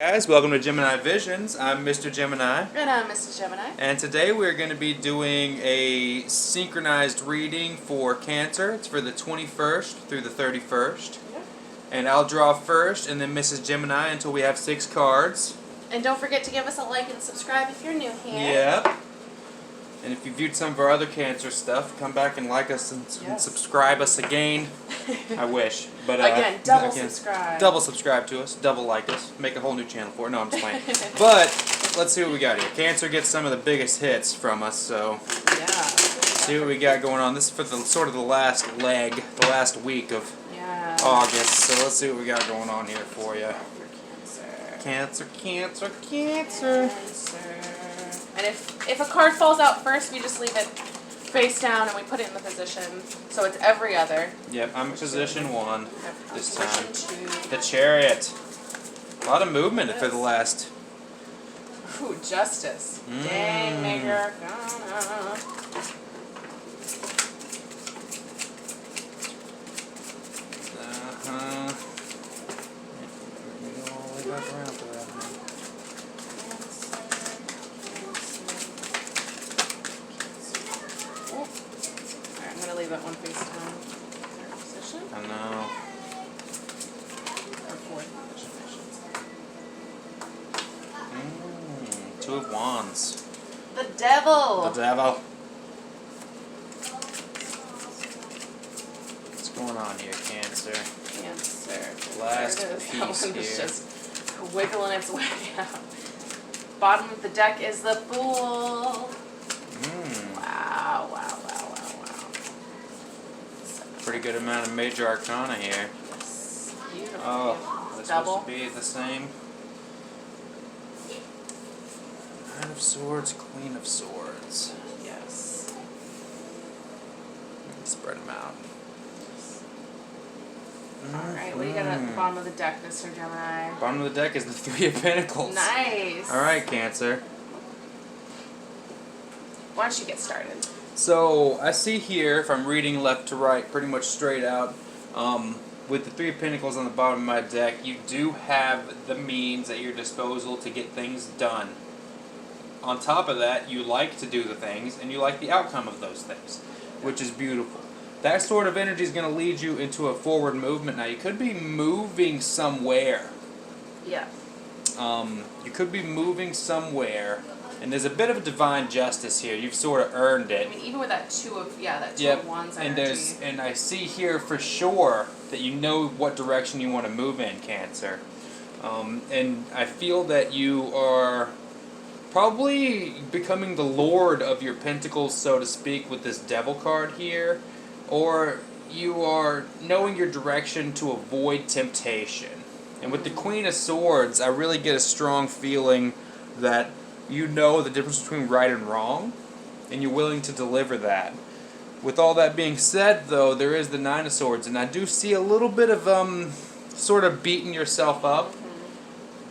Guys, welcome to Gemini Visions. I'm Mr. Gemini. And I'm Mrs. Gemini. And today we're going to be doing a synchronized reading for Cancer. It's for the 21st through the 31st. Yep. And I'll draw first and then Mrs. Gemini until we have 6 cards. And don't forget to give us a like and subscribe if you're new here. Yep. And if you viewed some of our other Cancer stuff, come back and like us and subscribe us again. I wish. But again, subscribe. Double subscribe to us, double like us, make a whole new channel for it. No, I'm just playing. But let's see what we got here. Cancer gets some of the biggest hits from us, so yeah. See what we got going on. This is for the sort of the last leg, the last week of August. So let's see what we got going on here for you. Cancer, Cancer, Cancer. And if a card falls out first, we just leave it face down and we put it in the position. So it's every other. Yep, I'm in position 1 this time. Position 2. The Chariot. A lot of movement for the last. Ooh, Justice. Dang, Maker. I'm going to leave that one face down. Third position? I know. Or fourth position, 2 of Wands. The Devil! The Devil. What's going on here, Cancer? Cancer. Last That piece one is here. just wiggling its way out. Bottom of the deck is the Fool. Wow, wow, wow, wow, wow. Pretty good amount of major arcana here. Yes. Beautiful. Oh, this Double. supposed to be the same. Nine of Swords, Queen of Swords. Yes. Spread them out. Alright, what do you got at the bottom of the deck, Mr. Gemini? Bottom of the deck is the 3 of Pentacles. Nice. Alright, Cancer. Why don't you get started? So, I see here, if I'm reading left to right, pretty much straight out, with the 3 of Pentacles on the bottom of my deck, you do have the means at your disposal to get things done. On top of that, you like to do the things, and you like the outcome of those things, which is beautiful. That sort of energy is going to lead you into a forward movement. Now, you could be moving somewhere. Yeah. You could be moving somewhere, and there's a bit of a divine justice here. You've sort of earned it. I mean, even with that two of Wands energy. And I see here for sure that you know what direction you want to move in, Cancer. And I feel that you are probably becoming the lord of your pentacles, so to speak, with this Devil card here. Or you are knowing your direction to avoid temptation. And with the Queen of Swords, I really get a strong feeling that you know the difference between right and wrong, and you're willing to deliver that. With all that being said, though, there is the 9 of Swords, and I do see a little bit of sort of beating yourself up.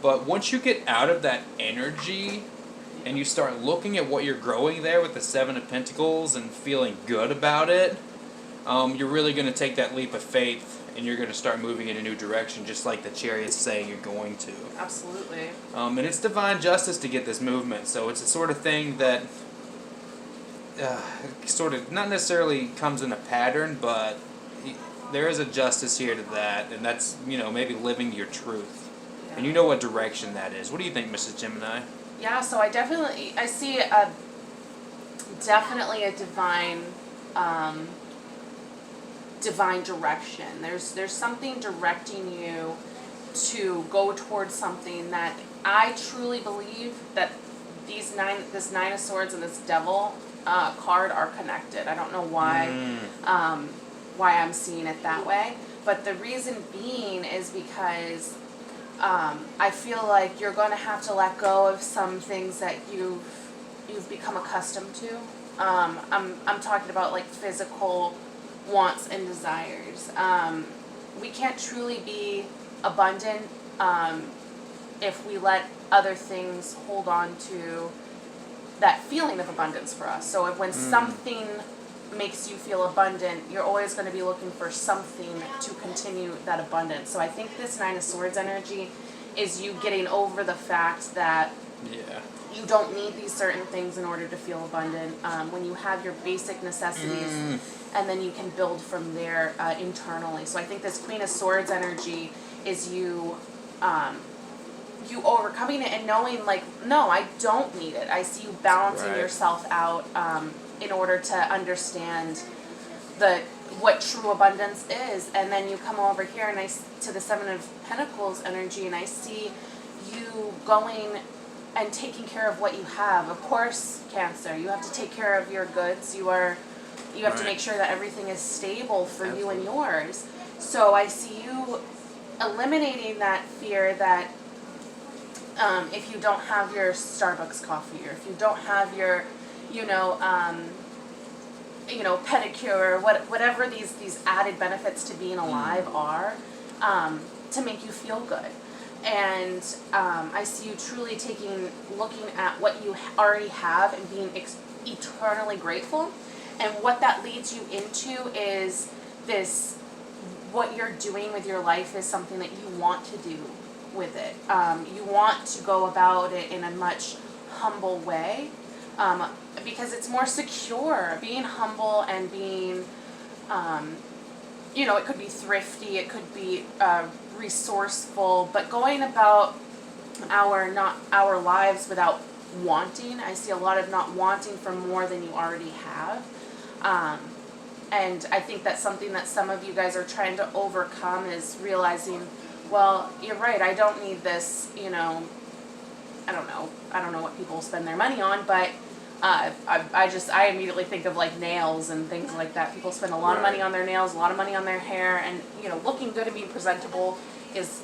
But once you get out of that energy and you start looking at what you're growing there with the 7 of Pentacles and feeling good about it, you're really going to take that leap of faith and you're going to start moving in a new direction, just like the Chariot's saying you're going to. Absolutely. And it's divine justice to get this movement, so it's a sort of thing that sort of not necessarily comes in a pattern, but there is a justice here to that, and that's, you know, maybe living your truth. Yeah. And you know what direction that is. What do you think, Mrs. Gemini? Yeah, so I see definitely a divine direction. There's something directing you to go towards something that I truly believe that this 9 of Swords and this Devil card are connected. I don't know why I'm seeing it that way, but the reason being is because I feel like you're going to have to let go of some things that you've become accustomed to. I'm talking about like physical wants and desires. We can't truly be abundant if we let other things hold on to that feeling of abundance for us. So when something makes you feel abundant, you're always going to be looking for something to continue that abundance. So I think this Nine of Swords energy is you getting over the fact that Yeah. you don't need these certain things in order to feel abundant. When you have your basic necessities, and then you can build from there internally. So I think this Queen of Swords energy is you overcoming it and knowing, like, no, I don't need it. I see you balancing Right. yourself out in order to understand what true abundance is. And then you come over here and to the Seven of Pentacles energy, and I see you going and taking care of what you have. Of course, Cancer, you have to take care of your goods. You have to make sure that everything is stable for you and yours. So I see you eliminating that fear that if you don't have your Starbucks coffee, or if you don't have your, pedicure, or whatever these added benefits to being alive are, to make you feel good. And I see you truly looking at what you already have and being eternally grateful. And what that leads you into is what you're doing with your life is something that you want to do with it. You want to go about it in a much humble way, because it's more secure. Being humble and being, it could be thrifty, it could be resourceful, but going about our lives without wanting. I see a lot of not wanting for more than you already have. And I think that's something that some of you guys are trying to overcome, is realizing, well, you're right, I don't need this, I don't know what people spend their money on, but I immediately think of like nails and things like that. People spend a lot of money on their nails, a lot of money on their hair, and looking good and being presentable is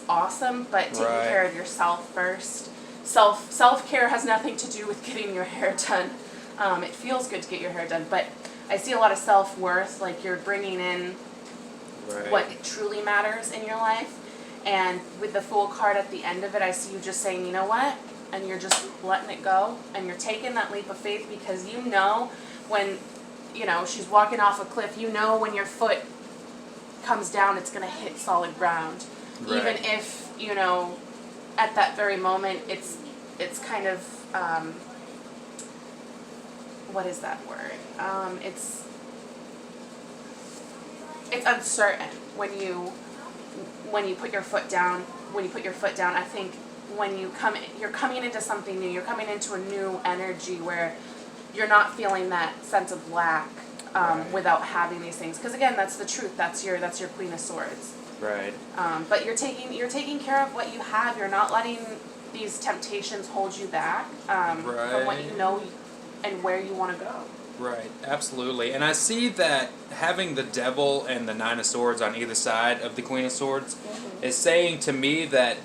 awesome, but taking care of yourself first. Self-care has nothing to do with getting your hair done. It feels good to get your hair done, but I see a lot of self-worth, like you're bringing in what truly matters in your life. And with the Fool card at the end of it, I see you just saying, you know what? And you're just letting it go, and you're taking that leap of faith, because when, she's walking off a cliff, when your foot comes down, it's going to hit solid ground. Right. Even if, at that very moment, it's kind of, what is that word? It's uncertain when you put your foot down. I think when you're coming into something new. You're coming into a new energy where you're not feeling that sense of lack without having these things. Because again, that's the truth. That's your Queen of Swords. Right. But you're taking care of what you have. You're not letting these temptations hold you back from what you know and where you want to go. Right, absolutely. And I see that having the Devil and the Nine of Swords on either side of the Queen of Swords is saying to me that,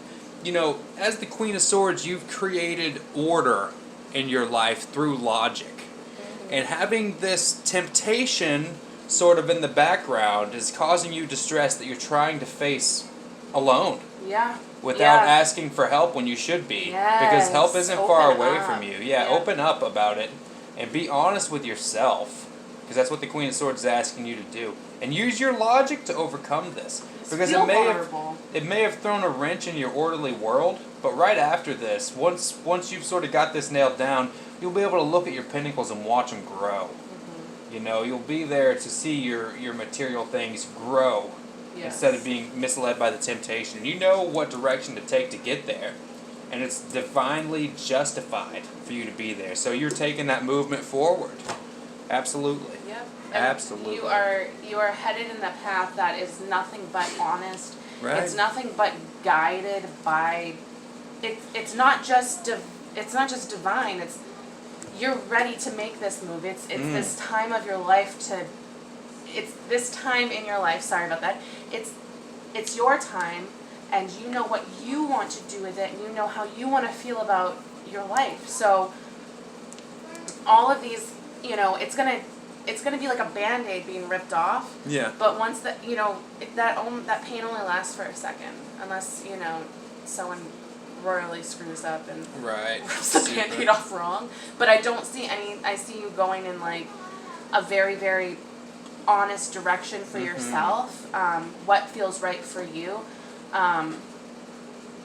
as the Queen of Swords, you've created order in your life through logic. And having this temptation sort of in the background is causing you distress that you're trying to face alone. Yeah. Without asking for help when you should be. Yes. Because help isn't far away up. from you. Yeah, open up about it. And be honest with yourself, because that's what the Queen of Swords is asking you to do. And use your logic to overcome this. Because it may have thrown a wrench in your orderly world, but right after this, once you've sort of got this nailed down, you'll be able to look at your pinnacles and watch them grow. Mm-hmm. You'll be there to see your material things grow instead of being misled by the temptation. You know what direction to take to get there. And it's divinely justified for you to be there. So you're taking that movement forward. Absolutely. Yep. Absolutely. You are headed in the path that is nothing but honest. Right. It's nothing but guided by. It's not just divine. It's you're ready to make this move. It's this time of your life to. It's this time in your life. Sorry about that. It's your time. And you know what you want to do with it, and you know how you want to feel about your life. So all of these, it's gonna be like a Band-Aid being ripped off. Yeah. But once that that pain only lasts for a second, unless someone royally screws up and rips the Band-Aid off wrong. But I don't see any. I see you going in like a very, very honest direction for yourself. What feels right for you.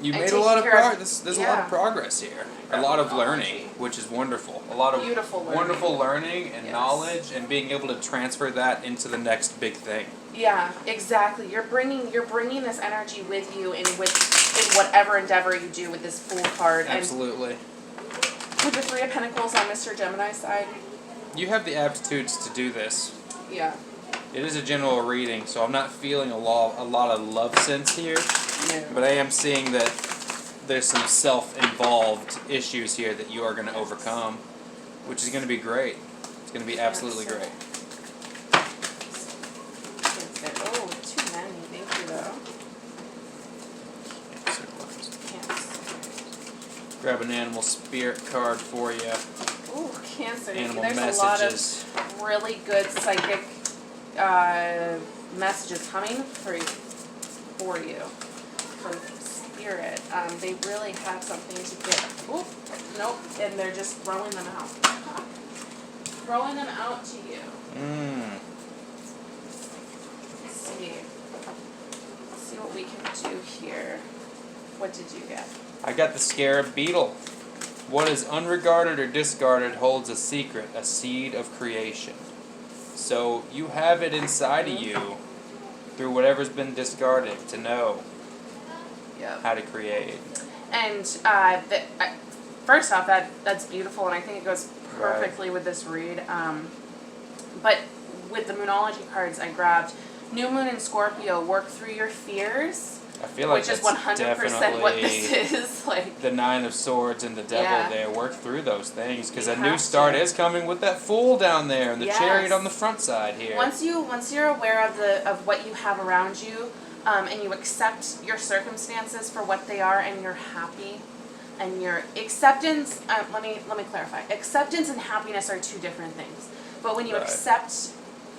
You and made a taking lot of care of- progress. There's a lot of progress here. A lot of learning, which is wonderful. A lot of Beautiful learning. wonderful learning and Yes. knowledge, and being able to transfer that into the next big thing. Yeah, exactly. You're bringing this energy with you in whatever endeavor you do with this Fool card. Absolutely. And with the Three of Pentacles on Mr. Gemini's side. You have the aptitudes to do this. Yeah. It is a general reading, so I'm not feeling a lot of love sense here, No. but I am seeing that there's some self-involved issues here that you are going to overcome, which is going to be great. It's going to be absolutely great. Oh, too many. Thank you, though. Cancer. Grab an animal spirit card for you. Ooh, Cancer. Animal There's messages. a lot of really good psychic messages coming for you from Spirit. They really have something to give. Oop, nope, and they're just throwing them out. Throwing them out to you. Let's see what we can do here. What did you get? I got the Scarab Beetle. What is unregarded or discarded holds a secret, a seed of creation. So you have it inside of you through whatever's been discarded to know how to create. And first off, that's beautiful, and I think it goes perfectly with this read. But with the Moonology cards, I grabbed New Moon and Scorpio. Work through your fears. I feel like which is that's 100% what this is. Like the Nine of Swords and the Devil there. Work through those things, because a You new have start to. is coming with that Fool down there and the Chariot on the front side here. Once you're aware of what you have around you, and you accept your circumstances for what they are, and you're happy, and your acceptance. Let me clarify. Acceptance and happiness are two different things. But when you accept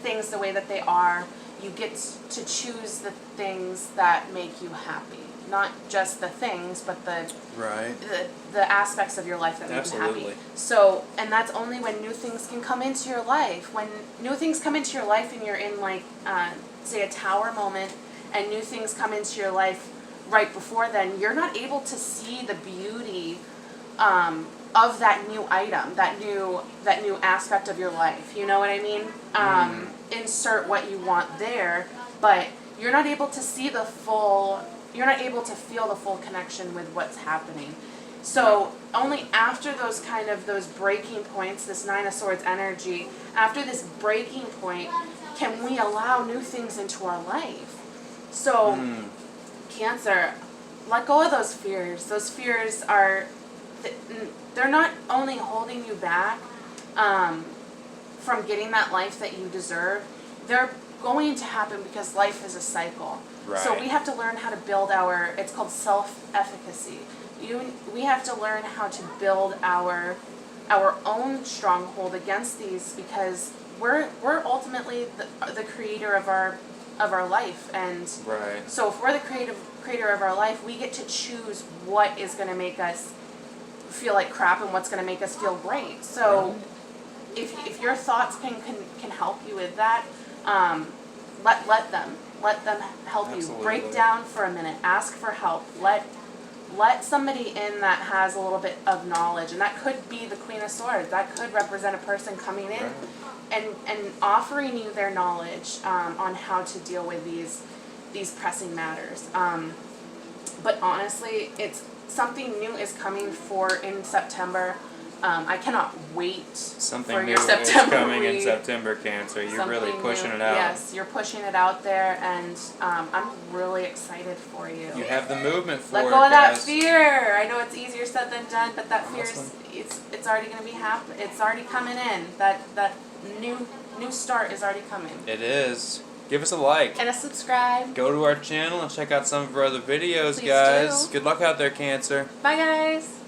things the way that they are, you get to choose the things that make you happy. Not just the things, but the aspects of your life that make you happy. So, and that's only when new things can come into your life. When new things come into your life and you're in like, say a tower moment, and new things come into your life right before then, you're not able to see the beauty of that new item, that new aspect of your life. You know what I mean? Insert what you want there, but you're not able to see the full. You're not able to feel the full connection with what's happening. So only after those breaking points, this Nine of Swords energy, after this breaking point, can we allow new things into our life. So Cancer, let go of those fears. Those fears are, they're not only holding you back from getting that life that you deserve, they're going to happen because life is a cycle. So we have to learn how to build it's called self-efficacy. We have to learn how to build our own stronghold against these, because we're ultimately the creator of our life. And so if we're the creator of our life, we get to choose what is going to make us feel like crap and what's going to make us feel great. So if your thoughts can help you with that, let them help you. Break down for a minute. Ask for help. Let somebody in that has a little bit of knowledge, and that could be the Queen of Swords. That could represent a person coming in and offering you their knowledge on how to deal with these pressing matters. But honestly, it's something new is coming in September. I cannot wait for your September is coming in September, Cancer. You're really pushing it out. Yes, you're pushing it out there, and I'm really excited for you. You have the movement for it, Let go of that fear. I know it's easier said than done, but that fear it's already going to be happening. It's already coming in. That new start is already coming. It is. Give us a like. And a subscribe. Go to our channel and check out some of our other videos, Please guys. do. Good luck out there, Cancer. Bye, guys.